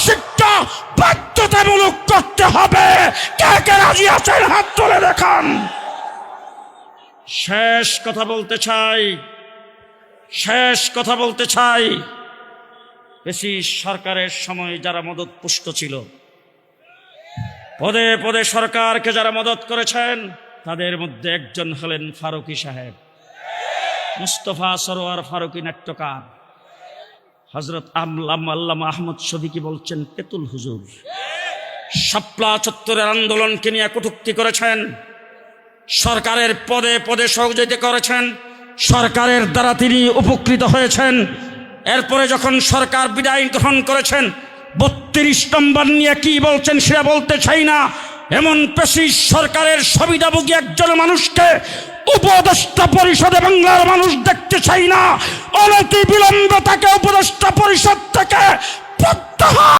শিক্ষা বাধ্যতামূলক করতে হবে। কে কে রাজি আছেন হাত তুলে দেখান। শেষ কথা বলতে চাই, বেশি সরকারের সময় যারা মদত পুষ্ট ছিল, পদে পদে সরকারকে যারা মদত করেছেন, তাদের মধ্যে একজন হলেন ফারুকী সাহেব, মুস্তফা সরোয়ার ফারুকী নাট্যকার। হযরত আল্লামা আহমদ শফিকি বলছেন তেতুল হুজুর শাপলা চত্বরের আন্দোলনকে নিয়ে কটূক্তি করেছেন, সরকারের পদে পদে সহযোগিতা করেছেন, সরকারের দ্বারা তিনি উপকৃত হয়েছেন। এরপরে যখন সরকার বিদায় গ্রহণ করেছেন, 32 নম্বর নিয়ে কি বলছেন সেটা বলতে চাই না। এমন পেশি সরকারের সুবিধাভোগী একজন মানুষকে উপদেষ্টা পরিষদে বাংলার মানুষ দেখতে চাই না। অনতি বিলম্বে তাকে উপদেষ্টা পরিষদ থেকে প্রত্যাহার